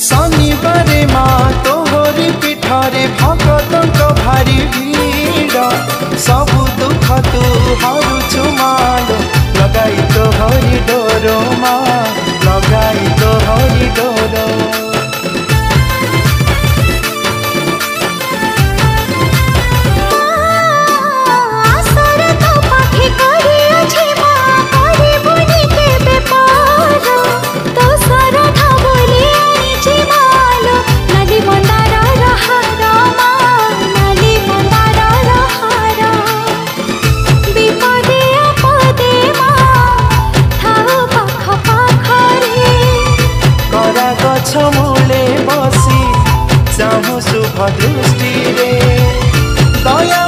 शनिवार माँ तोहरी पीठरे भगत भारी भीड़ सबु दुख तू हरुछु मालो लगाई तो हरि डोर माँ लगाई तो हरि डोर। मूले बसी चाहूँ शुभ दृष्टि रे दया